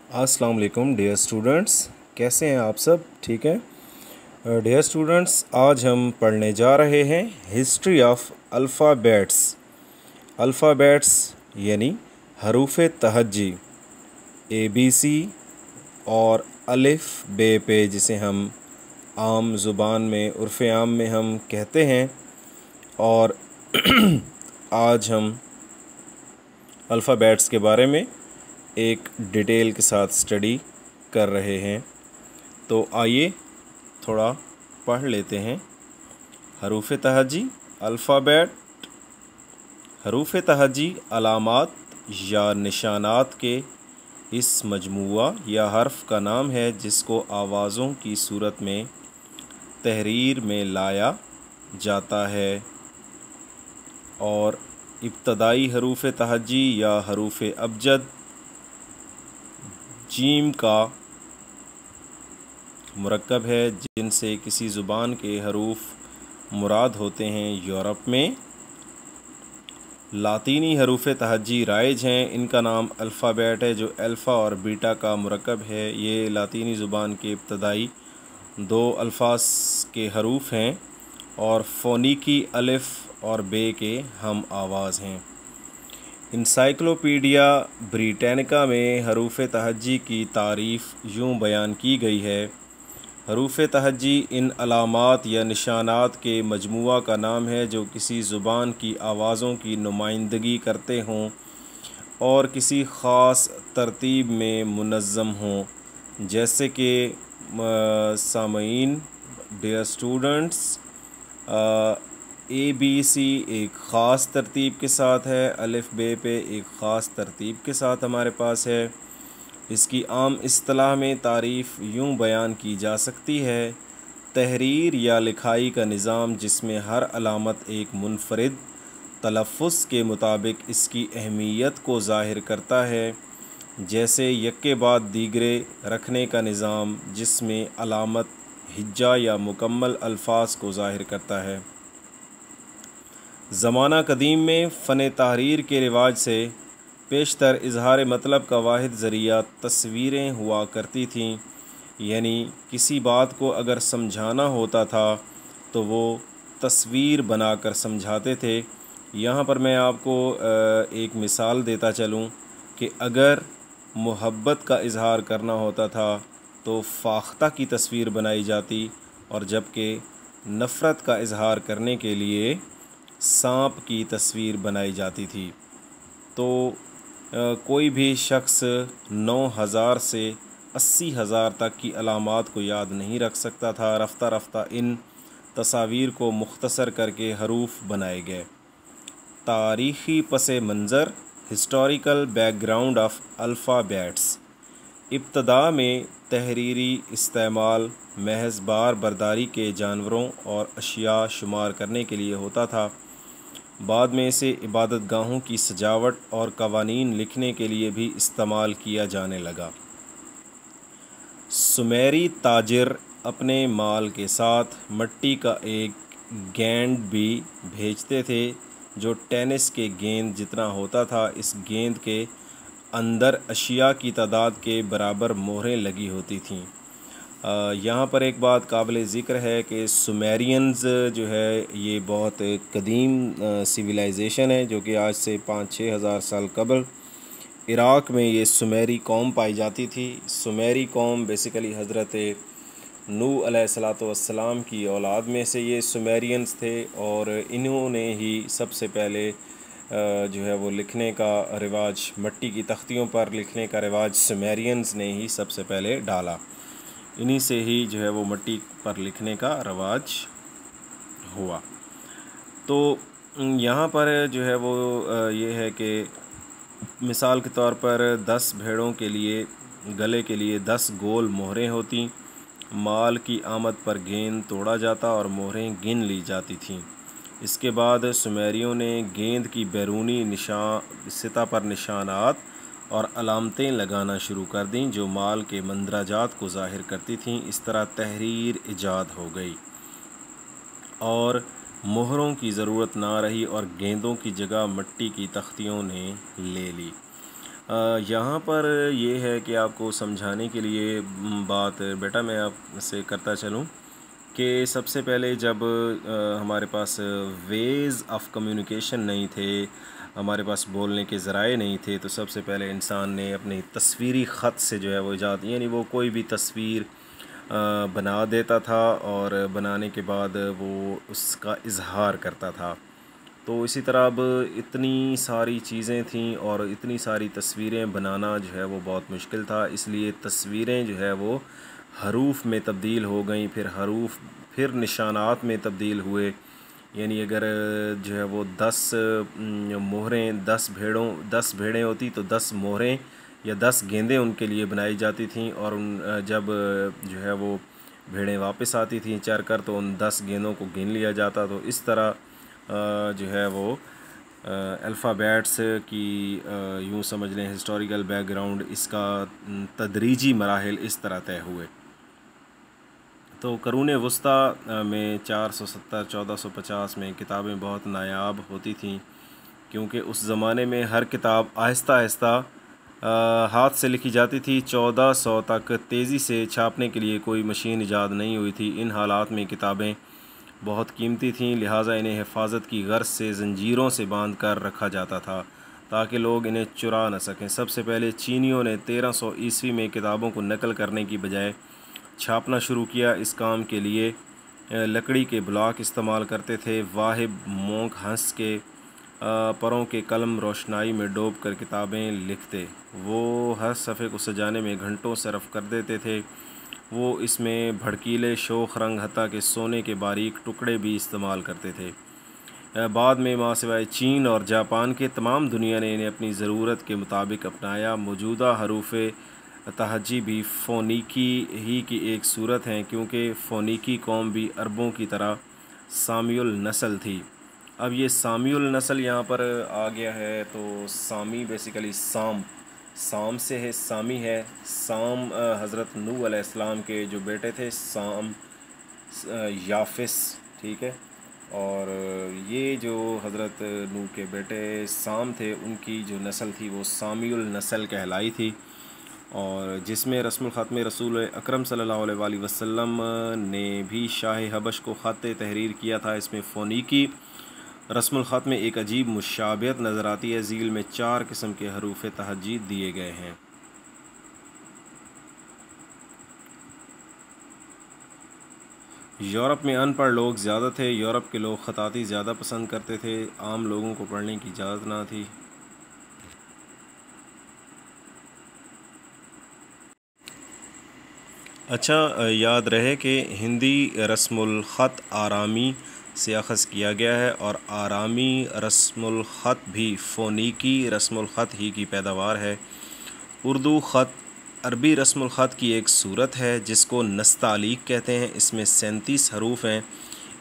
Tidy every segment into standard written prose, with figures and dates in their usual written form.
अस्सलाम वालेकुम dear students, कैसे हैं आप सब? ठीक हैं डियर स्टूडेंट्स, आज हम पढ़ने जा रहे हैं हिस्ट्री ऑफ अल्फ़ाबेट्स। अल्फ़ाबेट्स यानी हरूफ तहज्जी, ABC और अलिफ बे पे, जिसे हम आम ज़ुबान में उर्फ़ आम में हम कहते हैं। और आज हम अल्फ़ाबेट्स के बारे में एक डिटेल के साथ स्टडी कर रहे हैं। तो आइए थोड़ा पढ़ लेते हैं। हरूफ तहज्जी अल्फ़ाबेट। हरूफ तहज्जी अलामात या निशानात के इस मजमुआ या हर्फ का नाम है जिसको आवाज़ों की सूरत में तहरीर में लाया जाता है। और इब्तदाई हरूफ तहज्जी या हरूफ अबजद जीम का मुरक्कब है, जिनसे किसी ज़ुबान के हरूफ मुराद होते हैं। यूरोप में लातीनी हरूफ तहज्जी राइज हैं। इनका नाम अल्फ़ाबेट है, जो अल्फ़ा और बीटा का मुरक्कब है। ये लातीनी ज़ुबान के इब्तदाई दो अल्फाज के हरूफ हैं और फ़ोनीकी अलिफ और बे के हम आवाज़ हैं। इंसाइक्लोपीडिया ब्रिटानिका में हरूफ तहज्जी की तारीफ़ यूँ बयान की गई है: हरूफ तहज्जी इन अलामात या निशानात के मजमुआ का नाम है जो किसी ज़ुबान की आवाज़ों की नुमाइंदगी करते हों और किसी ख़ास तरतीब में मुनज़्ज़म हों। जैसे कि सामईन, डियर स्टूडेंट्स, ABC एक ख़ास तरतीब के साथ है, अलिफ बे पे एक ख़ास तरतीब के साथ हमारे पास है। इसकी आम इस्तिलाह में तारीफ़ यूँ बयान की जा सकती है: तहरीर या लिखाई का निज़ाम जिसमें हर अलामत एक मुनफरिद तलफ़्फ़ुज़ के मुताबिक इसकी अहमियत को ज़ाहिर करता है। जैसे यक्के बाद दीगरे रखने का निज़ाम जिसमें अलामत हिज्जा या मुकम्मल अल्फाज को ज़ाहिर करता है। ज़माना कदीम में फ़न तहरीर के रिवाज से पेशतर इजहार मतलब का वाहिद ज़रिया तस्वीरें हुआ करती थीं। यानी किसी बात को अगर समझाना होता था तो वो तस्वीर बनाकर समझाते थे। यहाँ पर मैं आपको एक मिसाल देता चलूँ कि अगर मोहब्बत का इजहार करना होता था तो फ़ाख्ता की तस्वीर बनाई जाती, और जबकि नफ़रत का इजहार करने के लिए सांप की तस्वीर बनाई जाती थी। तो कोई भी शख्स 9,000 से 80,000 तक की अलामात को याद नहीं रख सकता था। रफ्ता रफ्ता इन तस्वीर को मुख्तसर करके हरूफ बनाए गए। तारीख़ी पस मंज़र, हिस्टोरिकल बैकग्राउंड ऑफ अल्फ़ाबेट्स। इब्तदा में तहरीरी इस्तेमाल महज बार बर्दारी के जानवरों और अशिया शुमार करने के लिए होता था। बाद में इसे इबादत गाहों की सजावट और कवानीन लिखने के लिए भी इस्तेमाल किया जाने लगा। सुमेरी ताजिर अपने माल के साथ मट्टी का एक गेंद भी भेजते थे जो टेनिस के गेंद जितना होता था। इस गेंद के अंदर अशिया की तादाद के बराबर मोहरें लगी होती थीं। यहाँ पर एक बात काबिल ज़िक्र है कि सुमेरियंस जो है ये बहुत कदीम सिविलाइजेशन है, जो कि आज से 5-6 हज़ार साल कबल इराक़ में ये सुमेरी कौम पाई जाती थी। सुमेरी कौम बेसिकली हज़रत नूह अलैहिस्सलातु वस्सलाम की औलाद में से ये सुमेरियंस थे, और इन्होंने ही सबसे पहले जो है वो लिखने का रिवाज, मट्टी की तख्तियों पर लिखने का रिवाज सुमेरियंस ने ही सबसे पहले डाला। इन्हीं से ही जो है वो मट्टी पर लिखने का रवाज हुआ। तो यहाँ पर जो है वो ये है कि मिसाल के तौर पर 10 भेड़ों के लिए गले के लिए 10 गोल मोहरें होती। माल की आमद पर गेंद तोड़ा जाता और मोहरें गिन ली जाती थीं। इसके बाद सुमेरियों ने गेंद की बैरूनी सतह पर निशानात और अलामतें लगाना शुरू कर दीं जो माल के मंदराजात को ज़ाहिर करती थीं। इस तरह तहरीर इजाद हो गई और मोहरों की ज़रूरत ना रही और गेंदों की जगह मट्टी की तख्तियों ने ले ली। यहाँ पर ये है कि आपको समझाने के लिए बात बेटा मैं आपसे करता चलूँ कि सबसे पहले जब हमारे पास वेज़ ऑफ कम्युनिकेशन नहीं थे, हमारे पास बोलने के ज़राए नहीं थे, तो सबसे पहले इंसान ने अपनी तस्वीरी ख़त से जो है वो इजाद, यानी वो कोई भी तस्वीर बना देता था और बनाने के बाद वो उसका इज़हार करता था। तो इसी तरह अब इतनी सारी चीज़ें थीं और इतनी सारी तस्वीरें बनाना जो है वो बहुत मुश्किल था, इसलिए तस्वीरें जो है वो हरूफ में तब्दील हो गई, फिर हरूफ फिर निशानात में तब्दील हुए। यानी अगर जो है वो 10 मोहरें 10 भेड़ें होती तो 10 मोहरें या 10 गेंदें उनके लिए बनाई जाती थीं, और जब जो है वो भेड़ें वापस आती थीं चर कर तो उन 10 गेंदों को गिन लिया जाता। तो इस तरह जो है वो अल्फ़ाबेट्स की यूँ समझ लें हिस्टोरिकल बैकग्राउंड, इसका तदरीजी मराहिल इस तरह तय हुए। तो करून वस्ता में 470 1450 में किताबें बहुत नायाब होती थीं, क्योंकि उस ज़माने में हर किताब आहिस्ता आहिस्ता हाथ से लिखी जाती थी। 1400 तक तेज़ी से छापने के लिए कोई मशीन ईजाद नहीं हुई थी। इन हालात में किताबें बहुत कीमती थीं, लिहाजा इन्हें हिफाजत की गर्ज से ज़ंजीरों से बांध कर रखा जाता था ताकि लोग इन्हें चुरा न सकें। सबसे पहले चीनियों ने 1300 ईस्वी में किताबों को नकल करने की बजाय छापना शुरू किया। इस काम के लिए लकड़ी के ब्लॉक इस्तेमाल करते थे। वाहिब मोंक हंस के परों के कलम रोशनाई में डूब कर किताबें लिखते। वो हर सफ़े को सजाने में घंटों सरफ कर देते थे। वो इसमें भड़कीले शोख रंग हत्ता के सोने के बारीक टुकड़े भी इस्तेमाल करते थे। बाद में माँ सिवाय चीन और जापान के तमाम दुनिया ने इन्हें अपनी ज़रूरत के मुताबिक अपनाया। मौजूदा हरूफ तहजी भी फ़ोनीकी ही की एक सूरत हैं, क्योंकि फ़ोनीकी कौम भी अरबों की तरह सामीउल नस्ल थी। अब ये सामीउल नस्ल यहाँ पर आ गया है, तो सामी बेसिकली साम से है, सामी है। साम हज़रत नूह अलैहिस्सलाम के जो बेटे थे, साम याफिस, ठीक है। और ये जो हज़रत नूह के बेटे साम थे, उनकी जो नस्ल थी वो सामीउल नस्ल कहलाई थी, और जिसमें रस्मुल ख़त्म रसूल अकरम सल्लल्लाहु अलैहि वसल्लम ने भी शाह हबश को ख़त तहरीर किया था। इसमें फ़ोनीकी रस्मुल ख़त में एक अजीब मुशाबियत नज़र आती है। झील में 4 किस्म के हरूफ तहजीद दिए गए हैं। यूरोप में अनपढ़ लोग ज़्यादा थे। यूरोप के लोग ख़ताती ज़्यादा पसंद करते थे। आम लोगों को पढ़ने की इजाज़त ना थी। अच्छा, याद रहे कि हिंदी रस्मुल ख़त आरामी से अख़ज़ किया गया है, और आरामी रस्मुल ख़त भी फ़ोनीकी रस्मुल ख़त ही की पैदावार है। उर्दू ख़त अरबी रस्मुल ख़त की एक सूरत है जिसको नस्तालीक कहते हैं। इसमें 37 हरूफ हैं।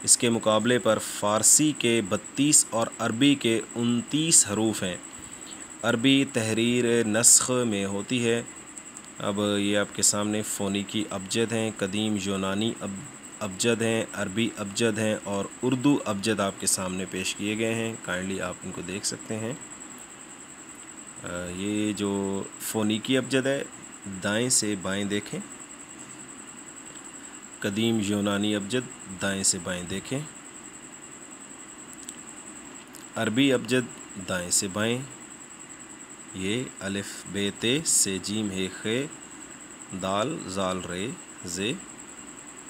इसके मुकाबले पर फ़ारसी के 32 और अरबी के 29 हरूफ हैं। अरबी तहरीर नस्ख़ में होती है। अब ये आपके सामने फ़ोनीकी अबजद हैं, कदीम यूनानी अबजद हैं, अरबी अबजद हैं, और उर्दू अबजद आपके सामने पेश किए गए हैं। काइंडली आप इनको देख सकते हैं। ये जो फ़ोनीकी अबजद है, दाएं से बाएं देखें। कदीम यूनानी अबजद, दाएं से बाएं देखें। अरबी अबजद, दाएं से बाएं। ये अलिफ बे ते से जीम हे खे दाल ज़ाल रे ज़े।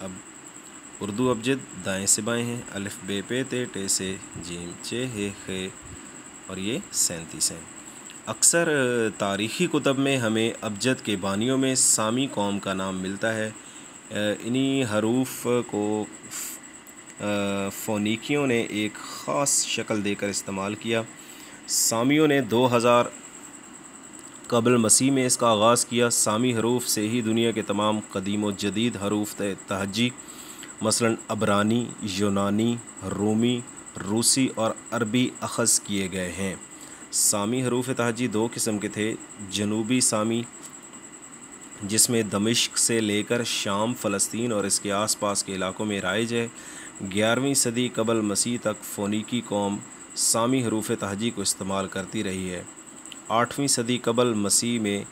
अब उर्दू अबजद दाएं से बाएं हैं। अलिफ बे पे ते टे से जीम चे हे खे, और ये 37 हैं। अक्सर तारीख़ी कुतब में हमें अबजद के बानियों में सामी कौम का नाम मिलता है। इन्हीं हरूफ को फ़ोनीकियों ने एक ख़ास शक्ल देकर इस्तेमाल किया। सामियों ने 2000 क़ब्ल मसीह में इसका आगाज़ किया। सामी हरूफ से ही दुनिया के तमाम कदीम व जदीद हरूफ तहजी मसलन अबरानी, यूनानी, रूमी, रूसी और अरबी अख़ज़ किए गए हैं। सामी हरूफ तहजी 2 किस्म के थे। जनूबी सामी, जिसमें दमिश्क से लेकर शाम, फ़लस्तीन और इसके आसपास के इलाकों में राइज है। 11वीं सदी क़ब्ल मसीह तक फ़ोनीकी कौम सामी हरूफ तहजी को इस्तेमाल करती रही है। 8वीं सदी कबल मसीह में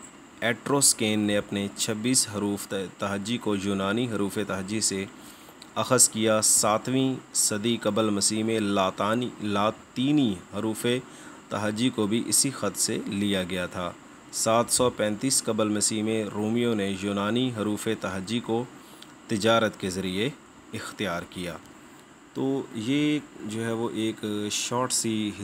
एट्रोस्केन ने अपने 26 हरूफ तहजी को यूनानी हरूफ तहजी से अख़ज़ किया। 7वीं सदी कबल मसीह में लातीनी हरूफ तहजी को भी इसी ख़त से लिया गया था। 735 कबल मसीह में रोमियों ने यूनानी हरूफ तहजी को तिजारत के ज़रिए इख्तियार किया। तो ये जो है वो एक शॉर्ट सी